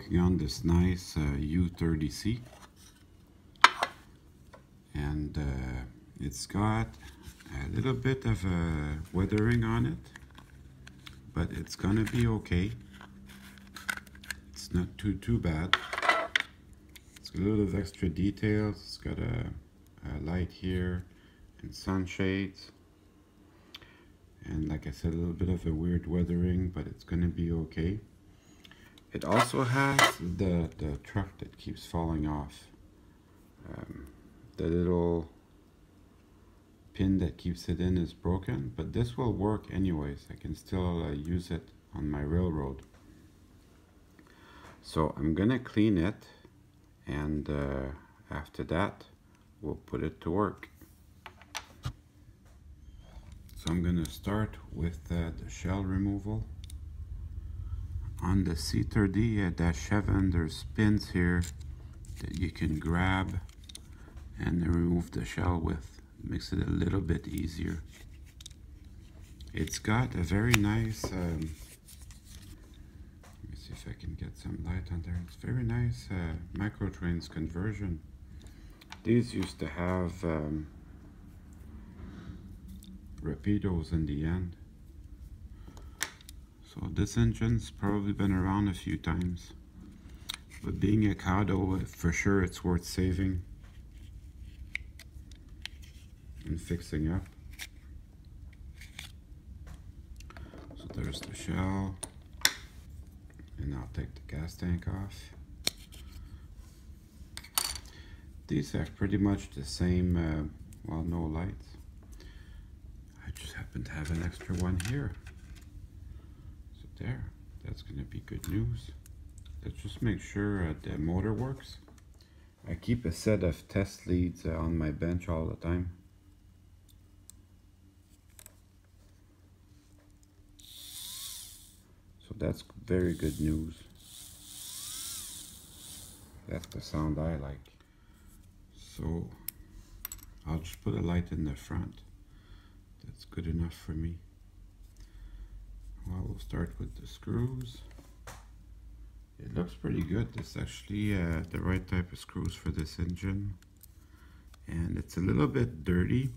working on this nice U30C, and it's got a little bit of weathering on it, but it's gonna be okay. It's not too bad. It's got a little of extra details. It's got a light here and sunshades, and like I said, a little bit of a weird weathering, but it's gonna be okay. It also has the truck that keeps falling off. The little pin that keeps it in is broken, but this will work anyways. I can still use it on my railroad. So I'm gonna clean it, and after that we'll put it to work. So I'm gonna start with the shell removal. On the C30-7 there's pins here that you can grab and remove the shell with. Makes it a little bit easier. It's got a very nice, let me see if I can get some light on there. It's very nice microtrains conversion. These used to have rapidos in the end. So this engine's probably been around a few times. But being a Kato, for sure it's worth saving and fixing up. So there's the shell, and I'll take the gas tank off. These have pretty much the same, well, no lights. I just happen to have an extra one here. So there, that's gonna be good news. Let's just make sure the motor works. I keep a set of test leads on my bench all the time. So that's very good news. That's the sound I like. So I'll just put a light in the front. That's good enough for me. Well, we'll start with the screws. It looks pretty good. It's actually the right type of screws for this engine. And it's a little bit dirty.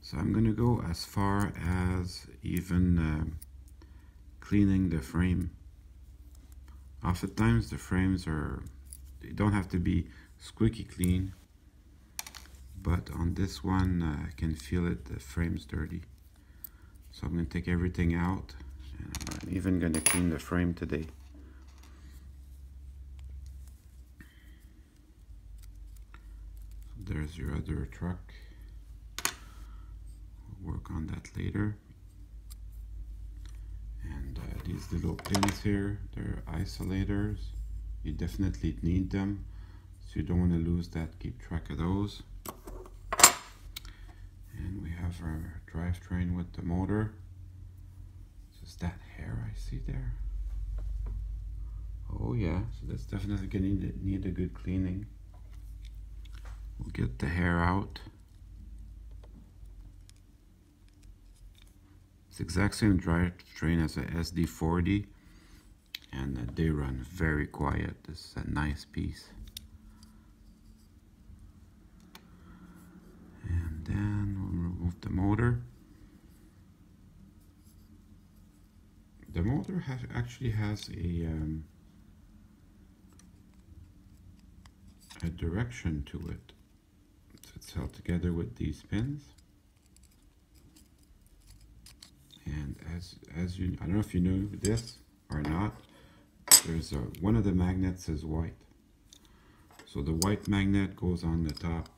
So I'm gonna go as far as even cleaning the frame. Oftentimes the frames they don't have to be squeaky clean, but on this one I can feel it, the frame's dirty. So I'm going to take everything out, and I'm even going to clean the frame today. So there's your other truck. We'll work on that later. And these little pins here, they're isolators. You definitely need them, so you don't want to lose that. Keep track of those. And we have our drivetrain with the motor. So is that hair I see there? Oh yeah, so that's definitely going to need a good cleaning. We'll get the hair out. It's the exact same drivetrain as a SD40, and they run very quiet. This is a nice piece. And then we'll remove the motor. The motor actually has a direction to it. So it's held together with these pins. And as you, I don't know if you know this or not, there's one of the magnets is white. So the white magnet goes on the top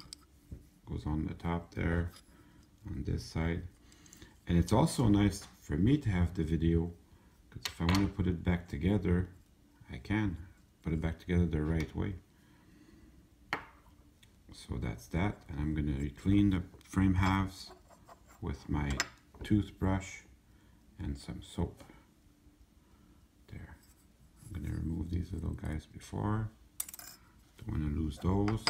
there on this side. And it's also nice for me to have the video, because if I want to put it back together, I can put it back together the right way. So that's that, and I'm going to clean the frame halves with my toothbrush and some soap. There. I'm going to remove these little guys before. Don't want to lose those.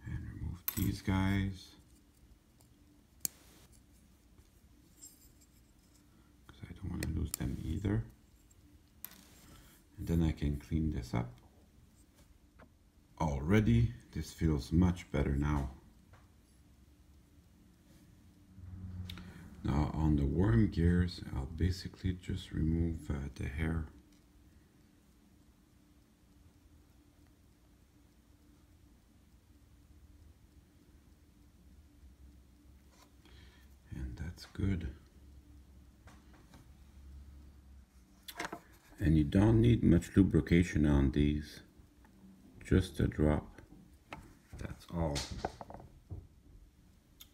And remove these guys, because I don't want to lose them either. Then I can clean this up. Already, this feels much better now. Now on the worm gears, I'll basically just remove the hair. And that's good. And you don't need much lubrication on these, just a drop, that's all.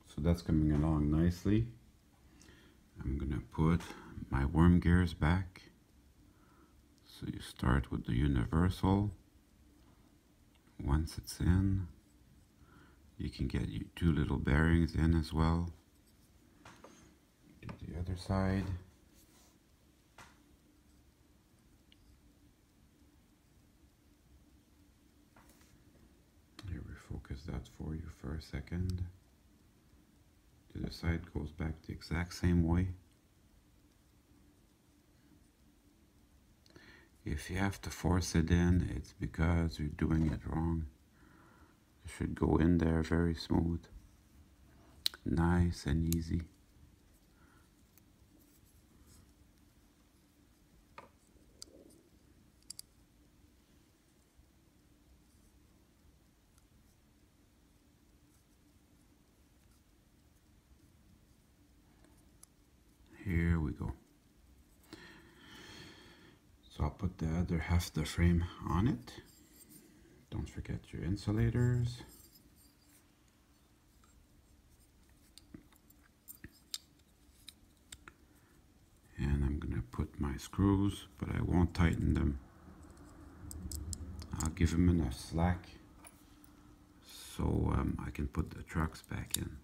So that's coming along nicely. I'm gonna put my worm gears back. So you start with the universal. Once it's in, you can get your 2 little bearings in as well. Do the other side. Here, refocus that for you for a second. The other side goes back the exact same way. If you have to force it in, it's because you're doing it wrong. It should go in there very smooth, nice and easy. Here we go. So I'll put the other half of the frame on it. Don't forget your insulators. And I'm gonna put my screws, but I won't tighten them. I'll give them enough slack so I can put the trucks back in.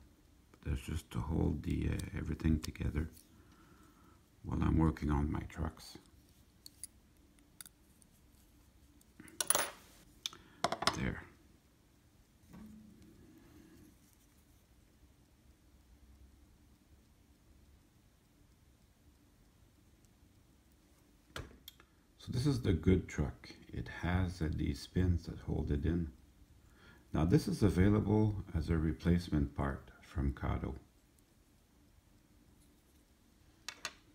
But that's just to hold the everything together while I'm working on my trucks. There. So this is the good truck. It has these pins that hold it in. Now this is available as a replacement part from Kato.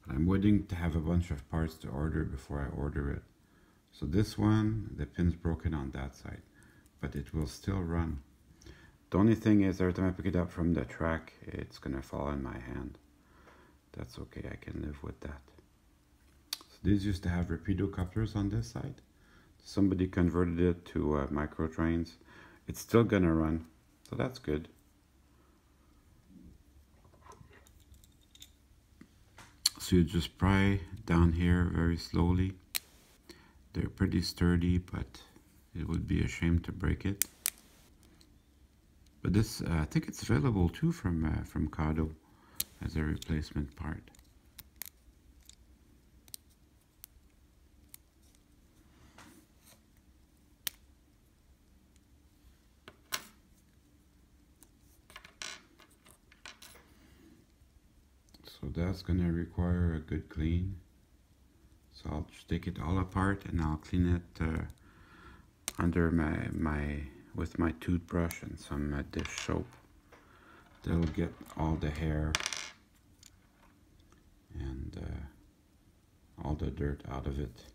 But I'm waiting to have a bunch of parts to order before I order it. So this one, the pin's broken on that side, but it will still run. The only thing is every time I pick it up from the track, it's gonna fall in my hand. That's okay, I can live with that. So these used to have rapido couplers on this side. Somebody converted it to micro trains. It's still gonna run, so that's good. So you just pry down here very slowly. They're pretty sturdy, but it would be a shame to break it. But this, I think it's available too from Kato as a replacement part. So that's gonna require a good clean. So I'll just take it all apart and I'll clean it under with my toothbrush and some dish soap. That'll get all the hair and all the dirt out of it.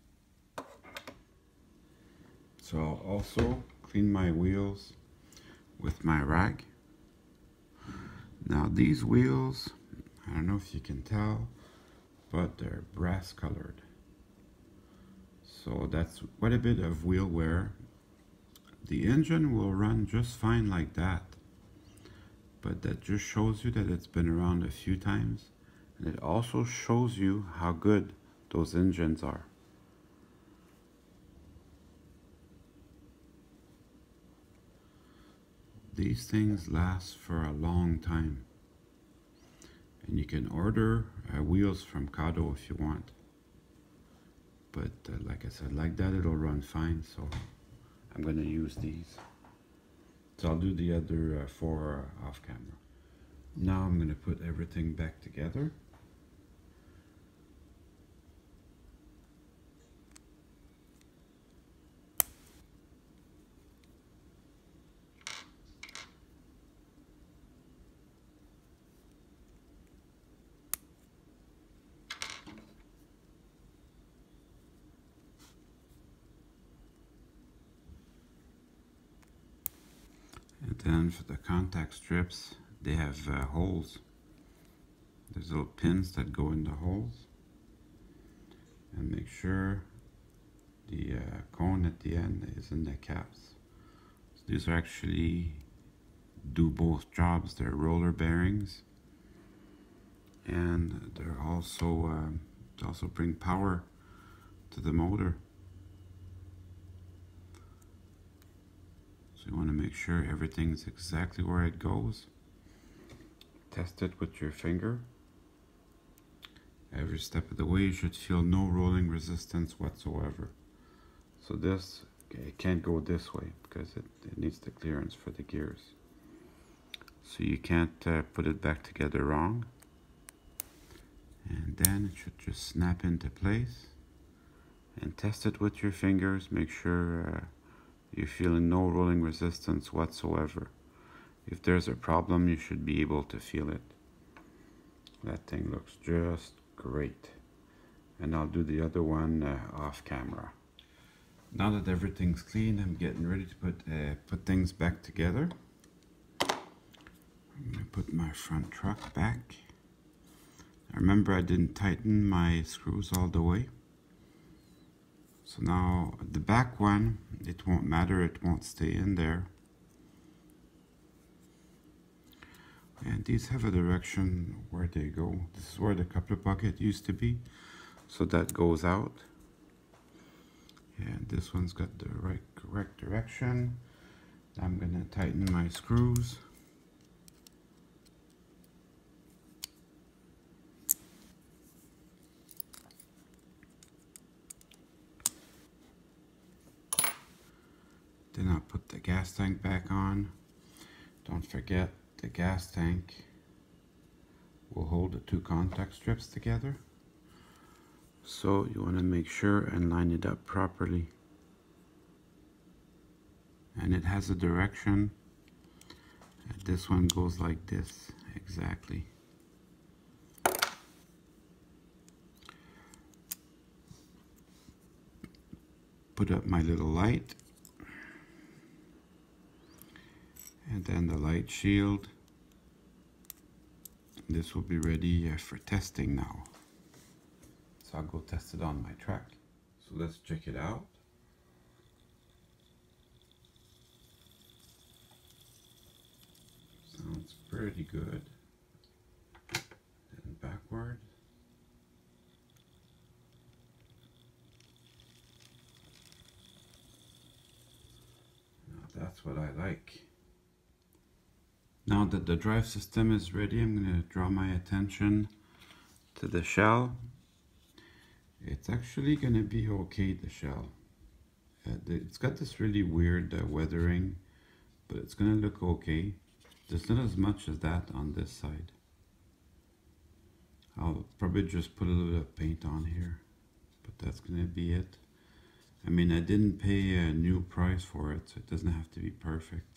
So I'll also clean my wheels with my rag. Now these wheels, I don't know if you can tell, but they're brass colored. So that's quite a bit of wheel wear. The engine will run just fine like that, but that just shows you that it's been around a few times, and it also shows you how good those engines are. These things last for a long time, and you can order wheels from Kato if you want. But like I said, like that it'll run fine, so I'm going to use these. So I'll do the other 4 off camera. Now I'm going to put everything back together. Then for the contact strips, they have holes. There's little pins that go in the holes. And make sure the cone at the end is in the caps. So these are actually do both jobs. They're roller bearings, and they're also they also bring power to the motor. So you want to make sure everything's exactly where it goes. Test it with your finger. Every step of the way you should feel no rolling resistance whatsoever. So this, it can't go this way because it needs the clearance for the gears. So you can't put it back together wrong. And then it should just snap into place. And test it with your fingers. Make sure you're feeling no rolling resistance whatsoever. If there's a problem, you should be able to feel it. That thing looks just great. And I'll do the other one off camera. Now that everything's clean, I'm getting ready to put things back together. I'm going to put my front truck back. Remember, I didn't tighten my screws all the way. So now the back one, it won't matter, it won't stay in there. And these have a direction where they go. This is where the coupler bucket used to be. So that goes out. And this one's got the correct direction. I'm going to tighten my screws. Then I'll put the gas tank back on. Don't forget, the gas tank will hold the two contact strips together. So you want to make sure and line it up properly. And it has a direction. And this one goes like this, exactly. Put up my little light. And then the light shield. This will be ready for testing now. So I'll go test it on my truck. So let's check it out. Sounds pretty good. Then backward. Now that's what I like. Now that the drive system is ready, I'm going to draw my attention to the shell. It's actually going to be okay, the shell. It's got this really weird weathering, but it's going to look okay. There's not as much as that on this side. I'll probably just put a little bit of paint on here, but that's going to be it. I mean, I didn't pay a new price for it, so it doesn't have to be perfect.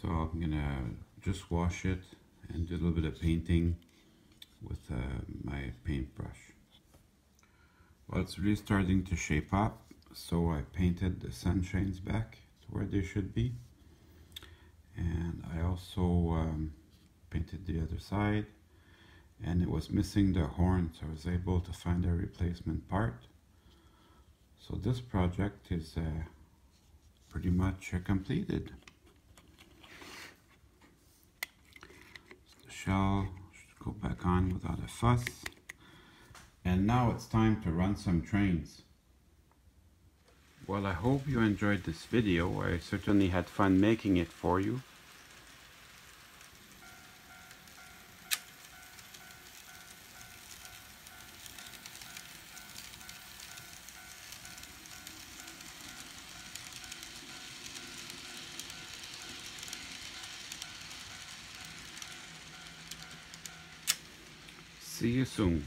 So I'm gonna just wash it and do a little bit of painting with my paintbrush. Well, it's really starting to shape up, so I painted the sunshines back to where they should be. And I also painted the other side, and it was missing the horn, so I was able to find a replacement part. So this project is pretty much completed. Shell should go back on without a fuss. And now it's time to run some trains. Well, I hope you enjoyed this video. I certainly had fun making it for you. See you soon.